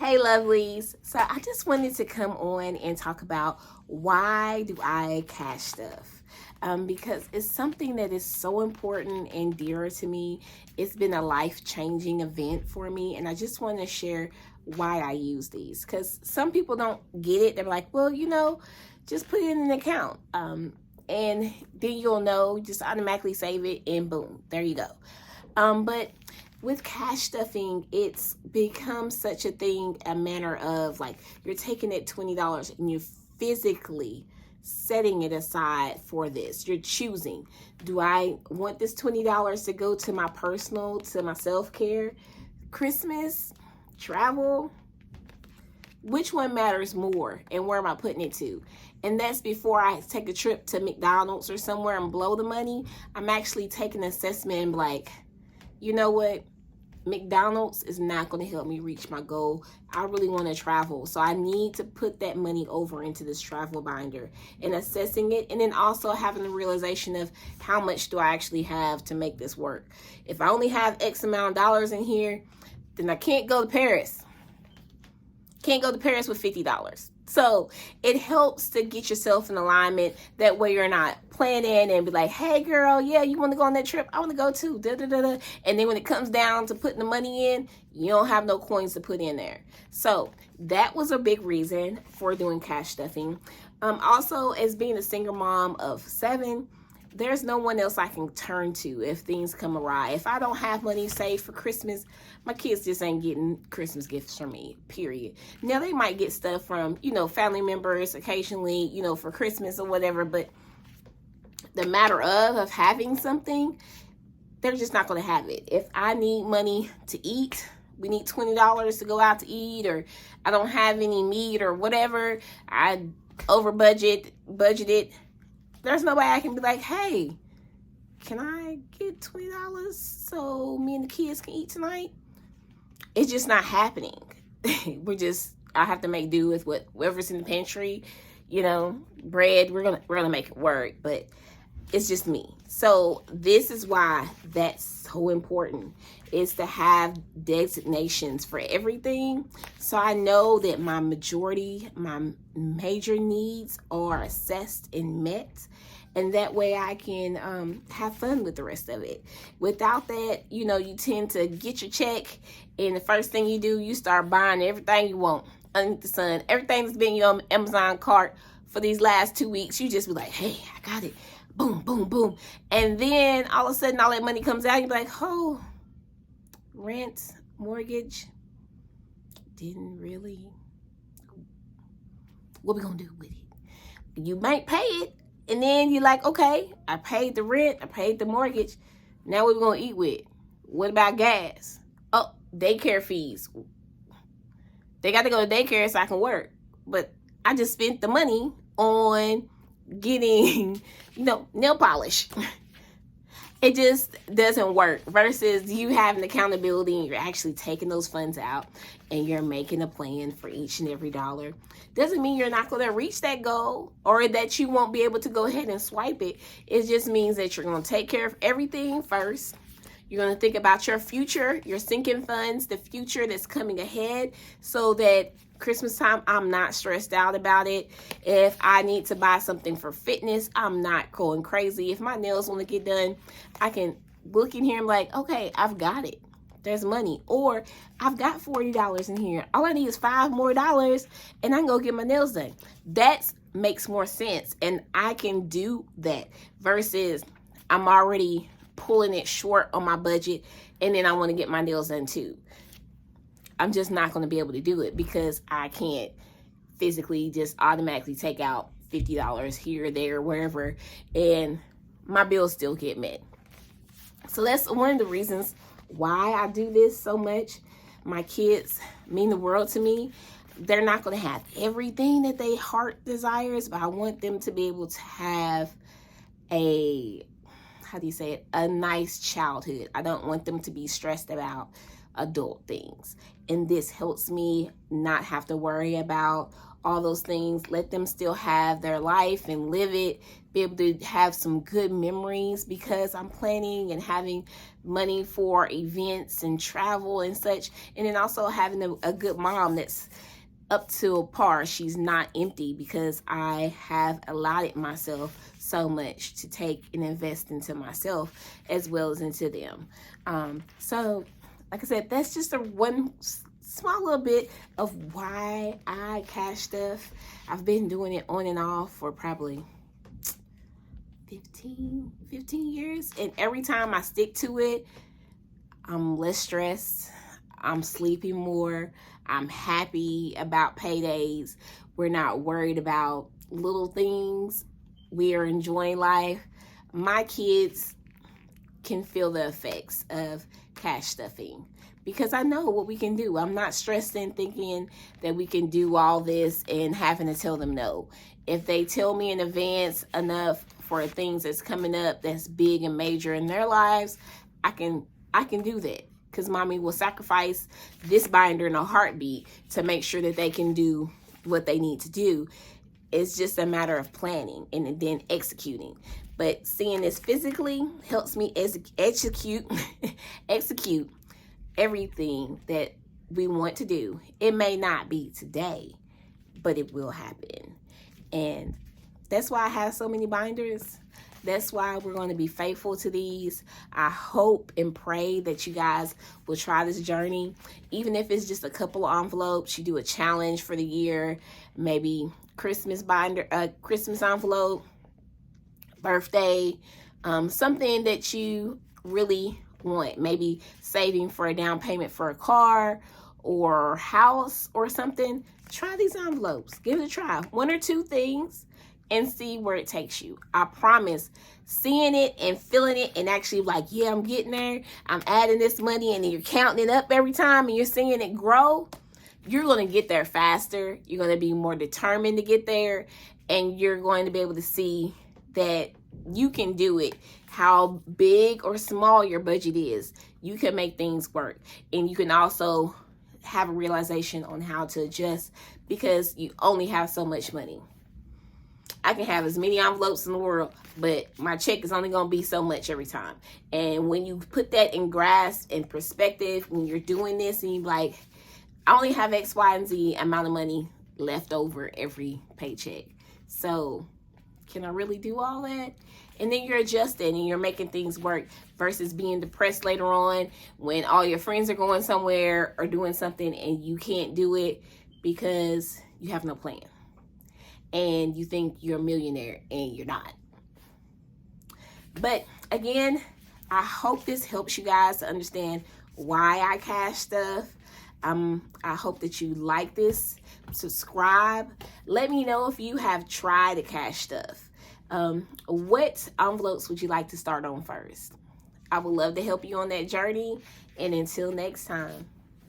Hey lovelies, so I just wanted to come on and talk about why do I cash stuff, because it's something that is so important and dear to me. It's been a life-changing event for me, and I just want to share why I use these, because some people don't get it. They're like, well, just put it in an account, and then you'll know, just automatically save it and boom, there you go. But with cash stuffing, it's become such a thing, a manner of like you're taking that $20 and you're physically setting it aside for this. You're choosing, do I want this $20 to go to my personal, to my self-care, Christmas, travel? Which one matters more and where am I putting it to? And that's before I take a trip to McDonald's or somewhere and blow the money. I'm actually taking an assessment and be like, you know what? McDonald's is not going to help me reach my goal. I really want to travel. So I need to put that money over into this travel binder and assessing it. And then also having the realization of how much do I actually have to make this work. If I only have X amount of dollars in here, then I can't go to Paris. Can't go to Paris with $50. So it helps to get yourself in alignment. That way you're not planning and be like, hey girl, yeah, you want to go on that trip? I want to go too. Da, da, da, da. And then when it comes down to putting the money in, you don't have no coins to put in there. So that was a big reason for doing cash stuffing. Also, as being a single mom of 7, there's no one else I can turn to if things come awry. If I don't have money saved for Christmas, my kids just ain't getting Christmas gifts from me, period. Now, they might get stuff from, family members occasionally, for Christmas or whatever, but the matter of having something, they're just not going to have it. If I need money to eat, we need $20 to go out to eat, or I don't have any meat or whatever, I budgeted, there's nobody I can be like, hey, can I get $20 so me and the kids can eat tonight? It's just not happening. I have to make do with whatever's in the pantry, bread, we're gonna make it work, but it's just me. So this is why that's so important, is to have designations for everything. So I know that my major needs are assessed and met. And that way I can have fun with the rest of it. Without that, you tend to get your check, and the first thing you do, you start buying everything you want underneath the sun. Everything that's been in your Amazon cart for these last 2 weeks, you just be like, hey, I got it. Boom, boom, boom. And then all of a sudden, all that money comes out. You be like, oh, rent, mortgage, didn't really. What we gonna do with it? You might pay it. And then you're like, okay, I paid the rent, I paid the mortgage. Now what we gonna eat with? What about gas? Oh, daycare fees. They got to go to daycare so I can work. But I just spent the money on getting, nail polish. It just doesn't work. Versus you having accountability and you're actually taking those funds out and you're making a plan for each and every dollar. Doesn't mean you're not going to reach that goal or that you won't be able to go ahead and swipe it. It just means that you're going to take care of everything first. You're going to think about your future, your sinking funds, the future that's coming ahead, so that Christmas time, I'm not stressed out about it. If I need to buy something for fitness, I'm not going crazy. If my nails want to get done, I can look in here and be like, okay, I've got it. There's money. Or I've got $40 in here. All I need is $5 more and I can go get my nails done. That makes more sense. And I can do that versus I'm already pulling it short on my budget and then I want to get my nails done too. I'm just not going to be able to do it because I can't physically just automatically take out $50 here, there, wherever, and my bills still get met. So that's one of the reasons why I do this so much. My kids mean the world to me. They're not going to have everything that their heart desires, but I want them to be able to have a nice childhood. I don't want them to be stressed about adult things. And this helps me not have to worry about all those things. Let them still have their life and live it, be able to have some good memories, because I'm planning and having money for events and travel and such. And then also having a good mom that's up to a par. She's not empty, because I have allotted myself so much to take and invest into myself as well as into them. So like I said, that's just one small little bit of why I cash stuff. I've been doing it on and off for probably 15 years, and every time I stick to it, I'm less stressed, I'm sleeping more, I'm happy about paydays, we're not worried about little things, we are enjoying life. My kids can feel the effects of cash stuffing, because I know what we can do. I'm not stressed in thinking that we can do all this and having to tell them no. If they tell me in advance enough for things that's coming up that's big and major in their lives, I can do that, because mommy will sacrifice this binder in a heartbeat to make sure that they can do what they need to do. It's just a matter of planning and then executing. But seeing this physically helps me execute everything that we want to do. It may not be today, but it will happen. And that's why I have so many binders. That's why we're going to be faithful to these. I hope and pray that you guys will try this journey. Even if it's just a couple of envelopes, you do a challenge for the year, maybe Christmas binder, Christmas envelope, birthday, something that you really want, maybe saving for a down payment for a car or house or something. Try these envelopes, give it a try, 1 or 2 things, and see where it takes you. I promise, seeing it and feeling it and actually like, yeah, I'm getting there, I'm adding this money, and then you're counting it up every time and you're seeing it grow, you're going to get there faster. You're going to be more determined to get there, and you're going to be able to see that you can do it. How big or small your budget is, you can make things work. And you can also have a realization on how to adjust, because you only have so much money. I can have as many envelopes in the world, but my check is only going to be so much every time. And when you put that in grasp and perspective, when you're doing this and you're like, I only have X, Y, and Z amount of money left over every paycheck. So can I really do all that? And then you're adjusting and you're making things work, versus being depressed later on when all your friends are going somewhere or doing something and you can't do it because you have no plan. And you think you're a millionaire and you're not. But again, I hope this helps you guys to understand why I cash stuff. I hope that you like this. Subscribe. Let me know if you have tried to cash stuff. What envelopes would you like to start on first? I would love to help you on that journey. And until next time.